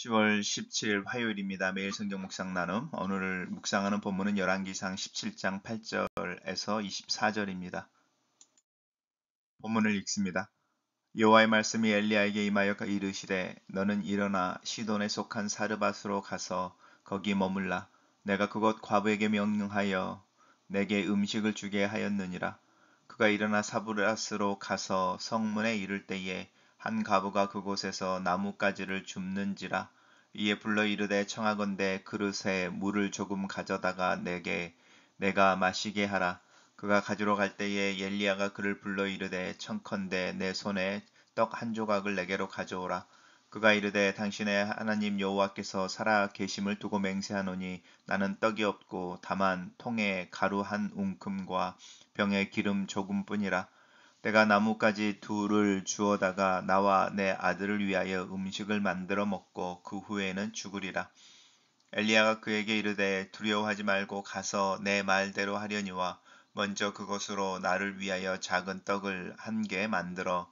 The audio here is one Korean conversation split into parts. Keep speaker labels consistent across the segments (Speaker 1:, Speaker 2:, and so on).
Speaker 1: 10월 17일 화요일입니다. 매일 성경 묵상 나눔. 오늘 묵상하는 본문은 열왕기상 17장 8절에서 24절입니다. 본문을 읽습니다. 여호와의 말씀이 엘리야에게 임하여 이르시되 너는 일어나 시돈에 속한 사르밧으로 가서 거기 머물라. 내가 그곳 과부에게 명령하여 내게 음식을 주게 하였느니라. 그가 일어나 사르밧으로 가서 성문에 이를 때에 한 과부가 그곳에서 나뭇가지를 줍는지라. 이에 불러 이르되 청하건대 그릇에 물을 조금 가져다가 내가 마시게 하라. 그가 가지러 갈 때에 엘리야가 그를 불러 이르되 청컨대 내 손에 떡 한 조각을 내게로 가져오라. 그가 이르되 당신의 하나님 여호와께서 살아 계심을 두고 맹세하노니 나는 떡이 없고 다만 통에 가루 한 웅큼과 병에 기름 조금뿐이라. 내가 나뭇가지 둘을 주어다가 나와 내 아들을 위하여 음식을 만들어 먹고 그 후에는 죽으리라. 엘리야가 그에게 이르되 두려워하지 말고 가서 내 말대로 하려니와 먼저 그것으로 나를 위하여 작은 떡을 한 개 만들어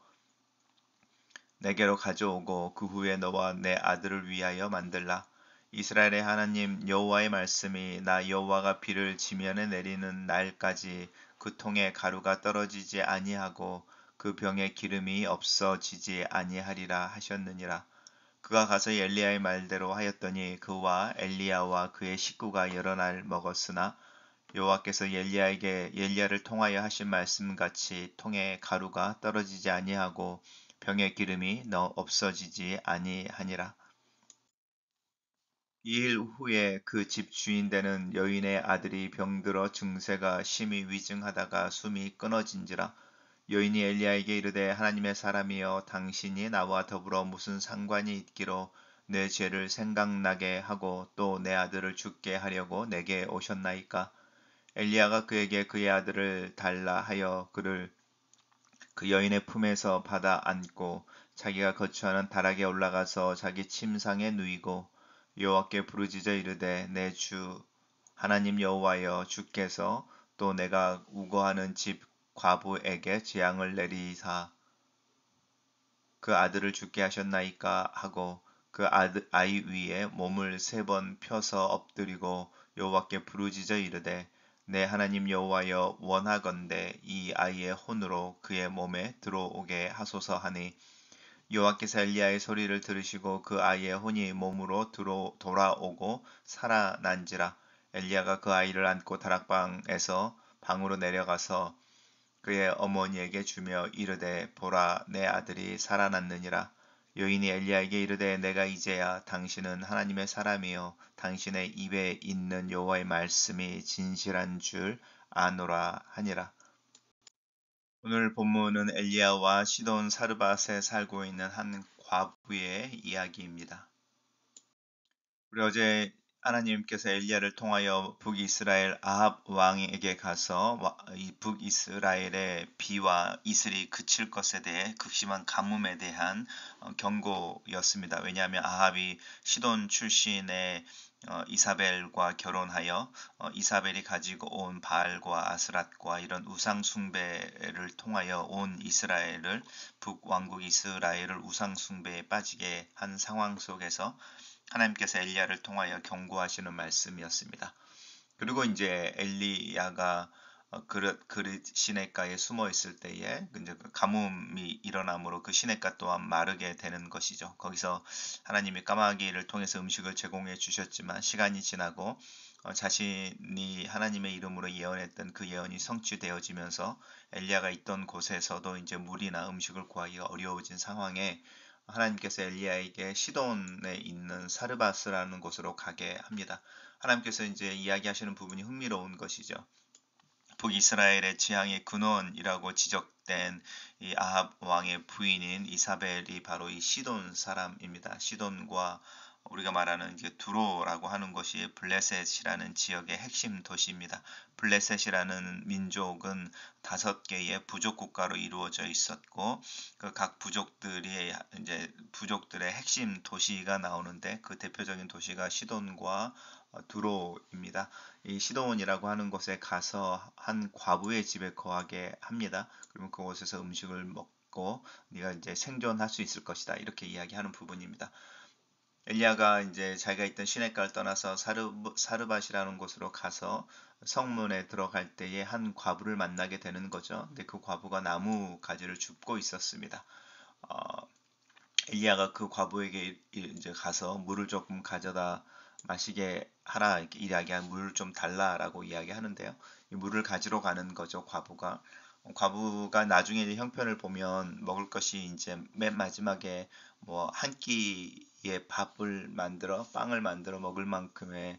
Speaker 1: 내게로 가져오고 그 후에 너와 내 아들을 위하여 만들라. 이스라엘의 하나님 여호와의 말씀이 나 여호와가 비를 지면에 내리는 날까지 그 통에 가루가 떨어지지 아니하고 그 병에 기름이 없어지지 아니하리라 하셨느니라. 그가 가서 엘리야의 말대로 하였더니 그와 엘리야와 그의 식구가 여러 날 먹었으나 여호와께서 엘리야를 통하여 하신 말씀같이 통에 가루가 떨어지지 아니하고 병의 기름이 없어지지 아니하니라. 2일 후에 그 집 주인 되는 여인의 아들이 병들어 증세가 심히 위중하다가 숨이 끊어진지라. 여인이 엘리야에게 이르되 하나님의 사람이여 당신이 나와 더불어 무슨 상관이 있기로 내 죄를 생각나게 하고 또 내 아들을 죽게 하려고 내게 오셨나이까. 엘리야가 그에게 그의 아들을 달라 하여 그를 그 여인의 품에서 받아 안고 자기가 거처하는 다락에 올라가서 자기 침상에 누이고 여호와께 부르짖어 이르되 내 주 하나님 여호와여 주께서 또 내가 우거하는 집 과부에게 재앙을 내리사 그 아들을 죽게 하셨나이까 하고 그 아이 위에 몸을 3번 펴서 엎드리고 여호와께 부르짖어 이르되 내 하나님 여호와여 원하건대 이 아이의 혼으로 그의 몸에 들어오게 하소서 하니 여호와께서 엘리야의 소리를 들으시고 그 아이의 혼이 몸으로 돌아오고 살아난지라. 엘리야가 그 아이를 안고 다락방에서 방으로 내려가서 그의 어머니에게 주며 이르되 보라 내 아들이 살아났느니라. 여인이 엘리야에게 이르되 내가 이제야 당신은 하나님의 사람이요 당신의 입에 있는 여호와의 말씀이 진실한 줄 아노라 하니라. 오늘 본문은 엘리야와 시돈 사르밧에 살고 있는 한 과부의 이야기입니다. 우리 어제 하나님께서 엘리야를 통하여 북이스라엘 아합 왕에게 가서 이 북이스라엘의 비와 이슬이 그칠 것에 대해 극심한 가뭄에 대한 경고였습니다. 왜냐하면 아합이 시돈 출신의 이사벨과 결혼하여 이사벨이 가지고 온 바알과 아스랏과 이런 우상 숭배를 통하여 온 이스라엘을 북왕국 이스라엘을 우상 숭배에 빠지게 한 상황 속에서 하나님께서 엘리야를 통하여 경고하시는 말씀이었습니다. 그리고 이제 엘리야가 그릇 시냇가에 숨어 있을 때에 이제 그 가뭄이 일어나므로 그 시냇가 또한 마르게 되는 것이죠. 거기서 하나님이 까마귀를 통해서 음식을 제공해 주셨지만 시간이 지나고 자신이 하나님의 이름으로 예언했던 그 예언이 성취되어지면서 엘리야가 있던 곳에서도 이제 물이나 음식을 구하기가 어려워진 상황에 하나님께서 엘리야에게 시돈에 있는 사르밧이라는 곳으로 가게 합니다. 하나님께서 이제 이야기하시는 부분이 흥미로운 것이죠. 북이스라엘의 지향의 근원이라고 지적된 이 아합 왕의 부인인 이사벨이 바로 이 시돈 사람입니다. 시돈과 우리가 말하는 이제 두로라고 하는 것이 블레셋이라는 지역의 핵심 도시입니다. 블레셋이라는 민족은 5개의 부족 국가로 이루어져 있었고 그 각 부족들이 이제 부족들의 핵심 도시가 나오는데 그 대표적인 도시가 시돈과 두로입니다. 이 시돈이라고 하는 곳에 가서 한 과부의 집에 거하게 합니다. 그러면 그곳에서 음식을 먹고 네가 이제 생존할 수 있을 것이다. 이렇게 이야기하는 부분입니다. 엘리야가 이제 자기가 있던 시냇가를 떠나서 사르밧이라는 곳으로 가서 성문에 들어갈 때에 한 과부를 만나게 되는 거죠. 근데 그 과부가 나무 가지를 줍고 있었습니다. 어, 엘리야가 그 과부에게 이제 가서 물을 조금 가져다 마시게 하라 이렇게 이야기한 물을 좀 달라라고 이야기하는데요. 이 물을 가지러 가는 거죠, 과부가. 과부가 나중에 이제 형편을 보면 먹을 것이 이제 맨 마지막에 뭐 한 끼의 밥을 만들어 빵을 만들어 먹을 만큼의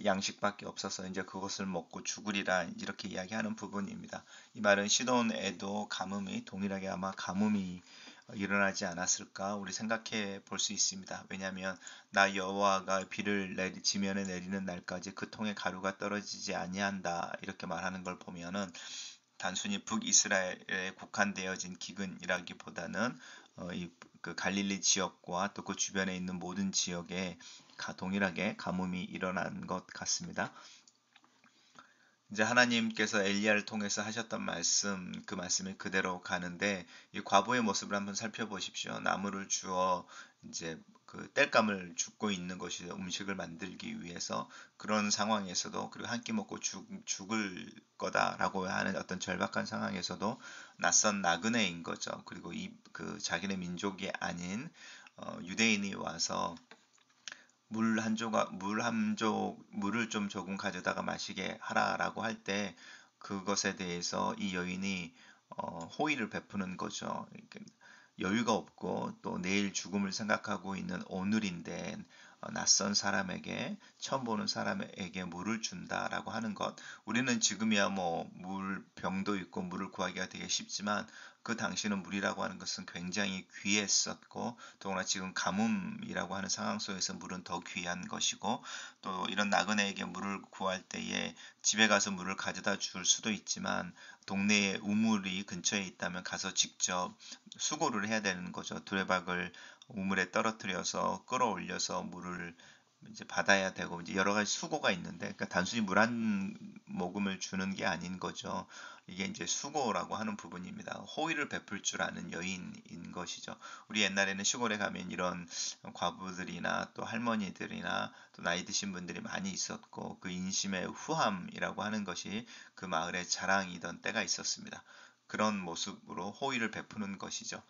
Speaker 1: 양식밖에 없어서 이제 그것을 먹고 죽으리라 이렇게 이야기하는 부분입니다. 이 말은 시돈에도 가뭄이 동일하게 아마 가뭄이 일어나지 않았을까 우리 생각해 볼 수 있습니다. 왜냐하면 나 여호와가 비를 지면에 내리는 날까지 그 통에 가루가 떨어지지 아니한다 이렇게 말하는 걸 보면은 단순히 북이스라엘에 국한되어진 기근이라기보다는 그 갈릴리 지역과 또 그 주변에 있는 모든 지역에 동일하게 가뭄이 일어난 것 같습니다. 이제 하나님께서 엘리야를 통해서 하셨던 말씀, 그 말씀이 그대로 가는데 이 과부의 모습을 한번 살펴보십시오. 나무를 주어 이제 그 땔감을 줍고 있는 것이 음식을 만들기 위해서 그런 상황에서도 그리고 한 끼 먹고 죽을 거다라고 하는 어떤 절박한 상황에서도 낯선 나그네인 거죠. 그리고 이 그 자기네 민족이 아닌 유대인이 와서 물을 좀 조금 가져다가 마시게 하라라고 할 때 그것에 대해서 이 여인이 호의를 베푸는 거죠. 이렇게 여유가 없고 또 내일 죽음을 생각하고 있는 오늘인데 낯선 사람에게 처음 보는 사람에게 물을 준다라고 하는 것. 우리는 지금이야 뭐 물병도 있고 물을 구하기가 되게 쉽지만 그 당시는 물이라고 하는 것은 굉장히 귀했었고 더구나 지금 가뭄이라고 하는 상황 속에서 물은 더 귀한 것이고 또 이런 나그네에게 물을 구할 때에 집에 가서 물을 가져다 줄 수도 있지만 동네에 우물이 근처에 있다면 가서 직접 수고를 해야 되는 거죠. 두레박을 우물에 떨어뜨려서 끌어올려서 물을 이제 받아야 되고 이제 여러 가지 수고가 있는데 그러니까 단순히 물 한 모금을 주는 게 아닌 거죠. 이게 이제 수고라고 하는 부분입니다. 호의를 베풀 줄 아는 여인인 것이죠. 우리 옛날에는 시골에 가면 이런 과부들이나 또 할머니들이나 또 나이 드신 분들이 많이 있었고 그 인심의 후함이라고 하는 것이 그 마을의 자랑이던 때가 있었습니다. 그런 모습으로 호의를 베푸는 것이죠.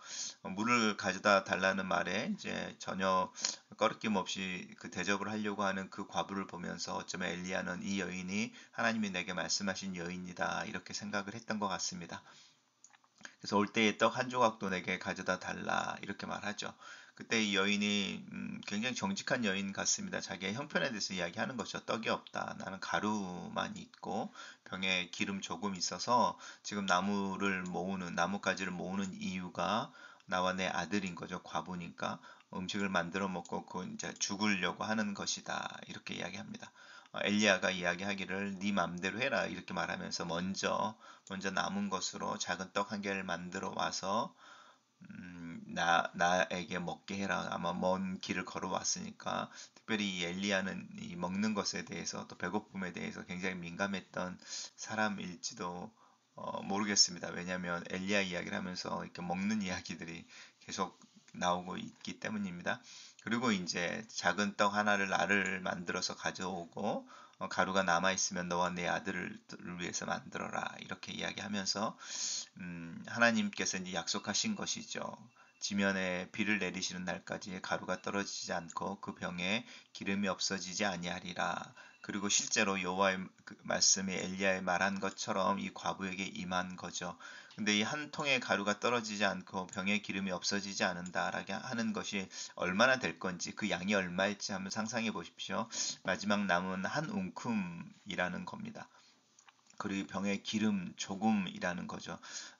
Speaker 1: 물을 가져다 달라는 말에 이제 전혀 꺼리낌 없이 그 대접을 하려고 하는 그 과부를 보면서 어쩌면 엘리야는 이 여인이 하나님이 내게 말씀하신 여인이다 이렇게 생각을 했던 것 같습니다. 그래서 올 때에 떡 한 조각도 내게 가져다 달라 이렇게 말하죠. 그때 이 여인이 굉장히 정직한 여인 같습니다. 자기의 형편에 대해서 이야기하는 거죠. 떡이 없다. 나는 가루만 있고 병에 기름 조금 있어서 지금 나뭇가지를 모으는 이유가 나와 내 아들인 거죠. 과부니까 음식을 만들어 먹고 그 이제 죽으려고 하는 것이다. 이렇게 이야기합니다. 엘리야가 이야기하기를 네 맘대로 해라 이렇게 말하면서 먼저 남은 것으로 작은 떡 한 개를 만들어 와서 나에게 먹게 해라. 아마 먼 길을 걸어왔으니까 특별히 이 엘리야는 이 먹는 것에 대해서 또 배고픔에 대해서 굉장히 민감했던 사람일지도 모르겠습니다. 왜냐하면 엘리야 이야기를 하면서 이렇게 먹는 이야기들이 계속 나오고 있기 때문입니다. 그리고 이제 작은 떡 하나를 나를 만들어서 가져오고 가루가 남아 있으면 너와 내 아들을 위해서 만들어라 이렇게 이야기하면서 하나님께서 이제 약속하신 것이죠. 지면에 비를 내리시는 날까지 가루가 떨어지지 않고 그 병에 기름이 없어지지 아니하리라. 그리고 실제로 여호와의 그 말씀이 엘리야의 말한 것처럼 이 과부에게 임한 거죠. 근데 이 한 통의 가루가 떨어지지 않고 병에 기름이 없어지지 않는다라고 하는 것이 얼마나 될 건지 그 양이 얼마일지 한번 상상해 보십시오. 마지막 남은 한 웅큼이라는 겁니다. 그리고 병에 기름 조금이라는 거죠.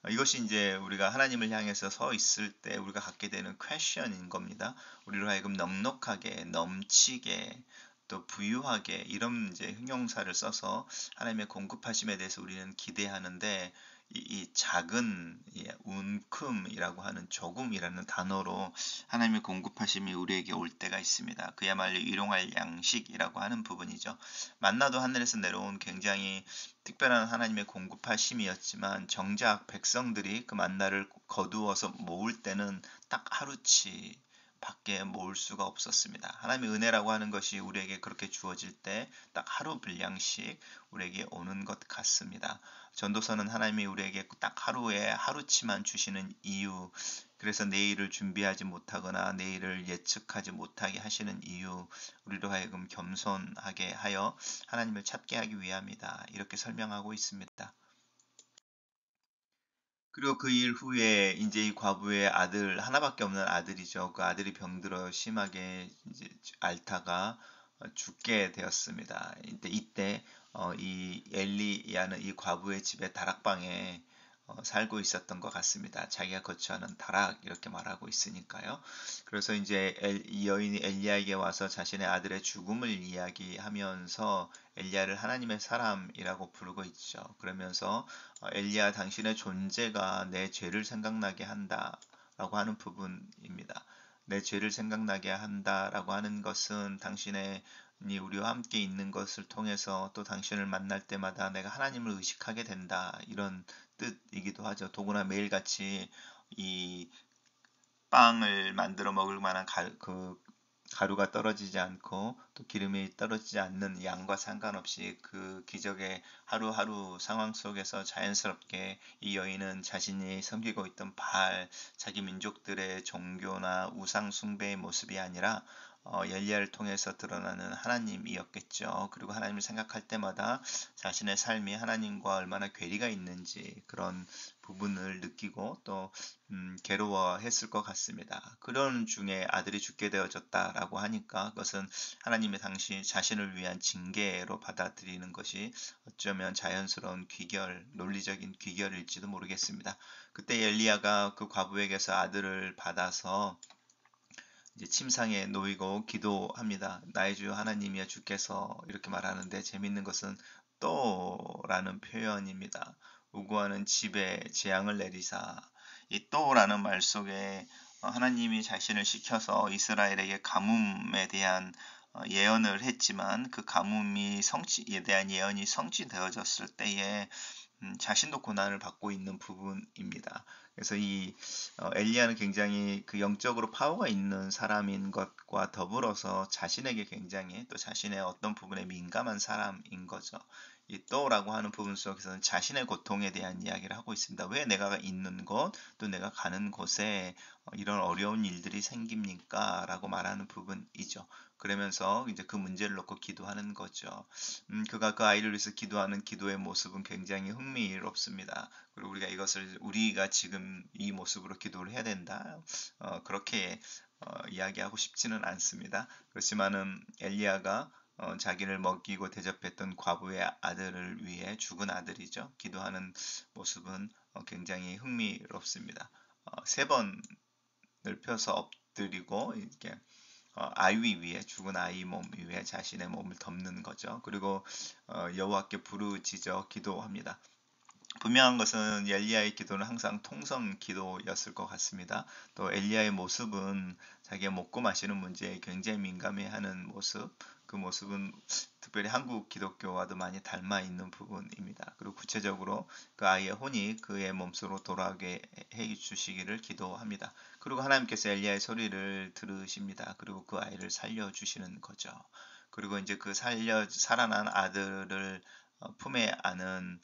Speaker 1: 이것이 이제 우리가 하나님을 향해서 서 있을 때 우리가 갖게 되는 퀘션인 겁니다. 우리로 하여금 넉넉하게, 넘치게, 또 부유하게 이런 이제 형용사를 써서 하나님의 공급하심에 대해서 우리는 기대하는데 이 작은 운큼이라고 하는 조금이라는 단어로 하나님의 공급하심이 우리에게 올 때가 있습니다. 그야말로 일용할 양식이라고 하는 부분이죠. 만나도 하늘에서 내려온 굉장히 특별한 하나님의 공급하심이었지만 정작 백성들이 그 만나를 거두어서 모을 때는 딱 하루치 밖에 모을 수가 없었습니다. 하나님의 은혜라고 하는 것이 우리에게 그렇게 주어질 때 딱 하루 분량씩 우리에게 오는 것 같습니다. 전도서는 하나님이 우리에게 딱 하루에 하루치만 주시는 이유, 그래서 내일을 준비하지 못하거나 내일을 예측하지 못하게 하시는 이유, 우리로 하여금 겸손하게 하여 하나님을 찾게 하기 위함이다. 이렇게 설명하고 있습니다. 그리고 그 일 후에 이제 이 과부의 아들, 하나밖에 없는 아들이죠. 그 아들이 병들어 심하게 이제 앓다가 죽게 되었습니다. 이때 이 엘리야는 이 과부의 집에 다락방에 살고 있었던 것 같습니다. 자기가 거처하는 다락 이렇게 말하고 있으니까요. 그래서 이제 이 여인이 엘리야에게 와서 자신의 아들의 죽음을 이야기하면서 엘리야를 하나님의 사람이라고 부르고 있죠. 그러면서 엘리야 당신의 존재가 내 죄를 생각나게 한다라고 하는 부분입니다. 내 죄를 생각나게 한다라고 하는 것은 당신의 이 우리와 함께 있는 것을 통해서 또 당신을 만날 때마다 내가 하나님을 의식하게 된다 이런 뜻이기도 하죠. 더구나 매일같이 이 빵을 만들어 먹을 만한 가루가 떨어지지 않고 또 기름이 떨어지지 않는 양과 상관없이 그 기적의 하루하루 상황 속에서 자연스럽게 이 여인은 자신이 섬기고 있던 바알, 자기 민족들의 종교나 우상 숭배의 모습이 아니라 엘리야를 통해서 드러나는 하나님이었겠죠. 그리고 하나님을 생각할 때마다 자신의 삶이 하나님과 얼마나 괴리가 있는지 그런 부분을 느끼고 또 괴로워했을 것 같습니다. 그런 중에 아들이 죽게 되어졌다라고 하니까 그것은 하나님의 당시 자신을 위한 징계로 받아들이는 것이 어쩌면 자연스러운 귀결, 논리적인 귀결일지도 모르겠습니다. 그때 엘리야가 그 과부에게서 아들을 받아서 이제 침상에 놓이고 기도합니다. 나의 주 하나님이여 주께서 이렇게 말하는데 재밌는 것은 또라는 표현입니다. 우구하는 집에 재앙을 내리사 이 또라는 말 속에 하나님이 자신을 시켜서 이스라엘에게 가뭄에 대한 예언을 했지만 그 가뭄이 성취에 대한 예언이 성취되어졌을 때에 자신도 고난을 받고 있는 부분입니다. 그래서 이 엘리야는 굉장히 그 영적으로 파워가 있는 사람인 것과 더불어서 자신에게 굉장히 또 자신의 어떤 부분에 민감한 사람인 거죠. 이 또라고 하는 부분 속에서는 자신의 고통에 대한 이야기를 하고 있습니다. 왜 내가 있는 곳, 또 내가 가는 곳에 이런 어려운 일들이 생깁니까? 라고 말하는 부분이죠. 그러면서 이제 그 문제를 놓고 기도하는 거죠. 그가 그 아이를 위해서 기도하는 기도의 모습은 굉장히 흥미롭습니다. 그리고 우리가 지금 이 모습으로 기도를 해야 된다. 그렇게 이야기하고 싶지는 않습니다. 그렇지만은 엘리야가 자기를 먹이고 대접했던 과부의 아들을 위해 죽은 아들이죠. 기도하는 모습은 굉장히 흥미롭습니다. 세 번을 펴서 엎드리고 이렇게 아이 위에 죽은 아이 몸 위에 자신의 몸을 덮는 거죠. 그리고 여호와께 부르짖어 기도합니다. 분명한 것은 엘리야의 기도는 항상 통성 기도였을 것 같습니다. 또 엘리야의 모습은 자기가 먹고 마시는 문제에 굉장히 민감해하는 모습, 그 모습은 특별히 한국 기독교와도 많이 닮아 있는 부분입니다. 그리고 구체적으로 그 아이의 혼이 그의 몸속으로 돌아오게 해 주시기를 기도합니다. 그리고 하나님께서 엘리야의 소리를 들으십니다. 그리고 그 아이를 살려주시는 거죠. 그리고 이제 그 살아난 아들을 품에 안은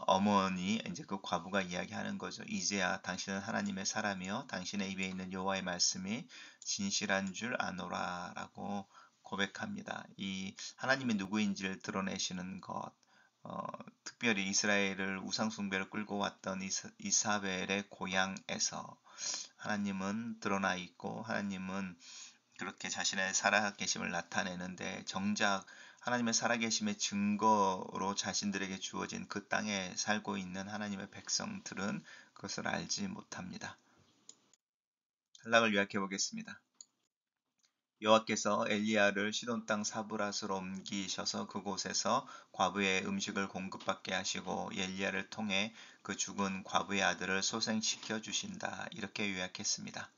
Speaker 1: 어머니 이제 그 과부가 이야기하는 거죠. 이제야 당신은 하나님의 사람이요 당신의 입에 있는 여호와의 말씀이 진실한 줄 아노라라고 고백합니다. 이 하나님이 누구인지를 드러내시는 것, 특별히 이스라엘을 우상숭배를 끌고 왔던 이사벨의 고향에서 하나님은 드러나 있고 하나님은 그렇게 자신의 살아계심을 나타내는데 정작 하나님의 살아계심의 증거로 자신들에게 주어진 그 땅에 살고 있는 하나님의 백성들은 그것을 알지 못합니다. 단락을 요약해 보겠습니다. 여호와께서 엘리야를 시돈 땅 사브랏으로 옮기셔서 그곳에서 과부의 음식을 공급받게 하시고 엘리야를 통해 그 죽은 과부의 아들을 소생시켜 주신다. 이렇게 요약했습니다.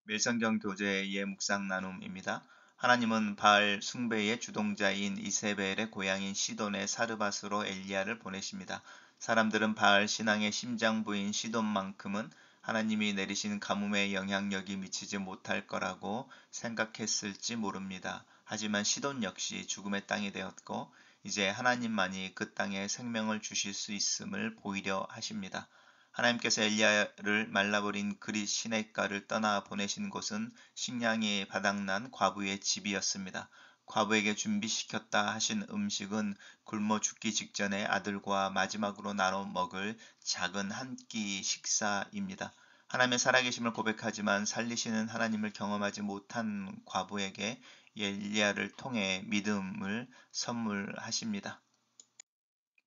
Speaker 1: 밀성경 교재의 묵상 나눔입니다. 하나님은 바알 숭배의 주동자인 이세벨의 고향인 시돈의 사르밧으로 엘리야를 보내십니다. 사람들은 바알 신앙의 심장부인 시돈만큼은 하나님이 내리신 가뭄의 영향력이 미치지 못할 거라고 생각했을지 모릅니다. 하지만 시돈 역시 죽음의 땅이 되었고 이제 하나님만이 그 땅에 생명을 주실 수 있음을 보이려 하십니다. 하나님께서 엘리야를 말라버린 그릿 시냇가를 떠나 보내신 곳은 식량이 바닥난 과부의 집이었습니다. 과부에게 준비시켰다 하신 음식은 굶어 죽기 직전에 아들과 마지막으로 나눠 먹을 작은 한 끼 식사입니다. 하나님의 살아계심을 고백하지만 살리시는 하나님을 경험하지 못한 과부에게 엘리야를 통해 믿음을 선물하십니다.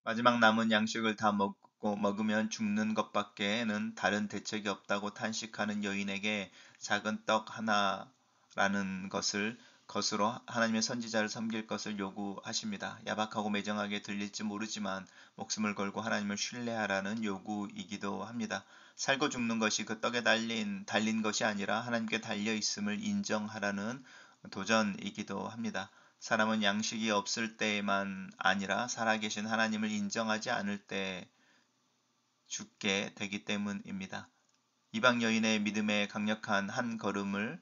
Speaker 1: 마지막 남은 양식을 다 먹으면 죽는 것밖에는 다른 대책이 없다고 탄식하는 여인에게 작은 떡 하나라는 것을 것으로 하나님의 선지자를 섬길 것을 요구하십니다. 야박하고 매정하게 들릴지 모르지만 목숨을 걸고 하나님을 신뢰하라는 요구이기도 합니다. 살고 죽는 것이 그 떡에 달린 것이 아니라 하나님께 달려 있음을 인정하라는 도전이기도 합니다. 사람은 양식이 없을 때만 아니라 살아계신 하나님을 인정하지 않을 때 죽게 되기 때문입니다. 이방 여인의 믿음의 강력한 한 걸음을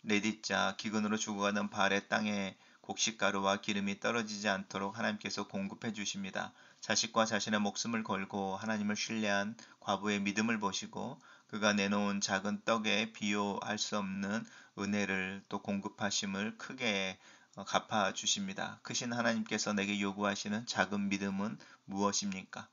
Speaker 1: 내딛자 기근으로 죽어가는 발의 땅에 곡식가루와 기름이 떨어지지 않도록 하나님께서 공급해 주십니다. 자식과 자신의 목숨을 걸고 하나님을 신뢰한 과부의 믿음을 보시고 그가 내놓은 작은 떡에 비교할 수 없는 은혜를 또 공급하심을 크게 갚아 주십니다. 크신 하나님께서 내게 요구하시는 작은 믿음은 무엇입니까?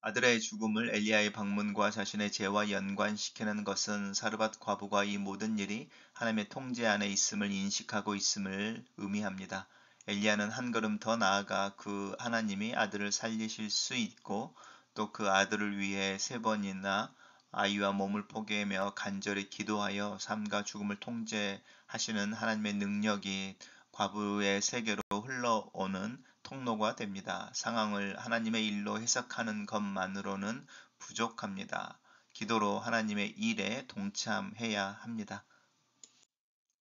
Speaker 1: 아들의 죽음을 엘리야의 방문과 자신의 죄와 연관시키는 것은 사르밧 과부가 이 모든 일이 하나님의 통제 안에 있음을 인식하고 있음을 의미합니다. 엘리야는 한 걸음 더 나아가 그 하나님이 아들을 살리실 수 있고 또 그 아들을 위해 3번이나 아이와 몸을 포기하며 간절히 기도하여 삶과 죽음을 통제하시는 하나님의 능력이 과부의 세계로 흘러오는 통로가 됩니다. 상황을 하나님의 일로 해석하는 것만으로는 부족합니다. 기도로 하나님의 일에 동참해야 합니다.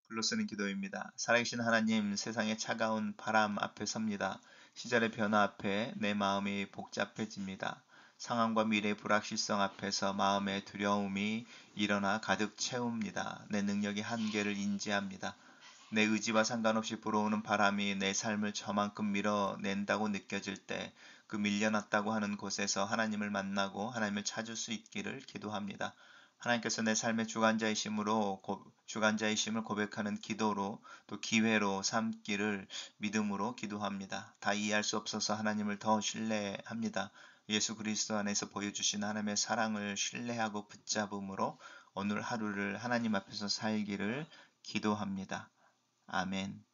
Speaker 1: 글로 쓰는 기도입니다. 살아계신 하나님, 세상의 차가운 바람 앞에 섭니다. 시절의 변화 앞에 내 마음이 복잡해집니다. 상황과 미래의 불확실성 앞에서 마음의 두려움이 일어나 가득 채웁니다. 내 능력의 한계를 인지합니다. 내 의지와 상관없이 불어오는 바람이 내 삶을 저만큼 밀어낸다고 느껴질 때 그 밀려났다고 하는 곳에서 하나님을 만나고 하나님을 찾을 수 있기를 기도합니다. 하나님께서 내 삶의 주관자이심을 고백하는 기도로 또 기회로 삼기를 믿음으로 기도합니다. 다 이해할 수 없어서 하나님을 더 신뢰합니다. 예수 그리스도 안에서 보여주신 하나님의 사랑을 신뢰하고 붙잡음으로 오늘 하루를 하나님 앞에서 살기를 기도합니다. 아멘.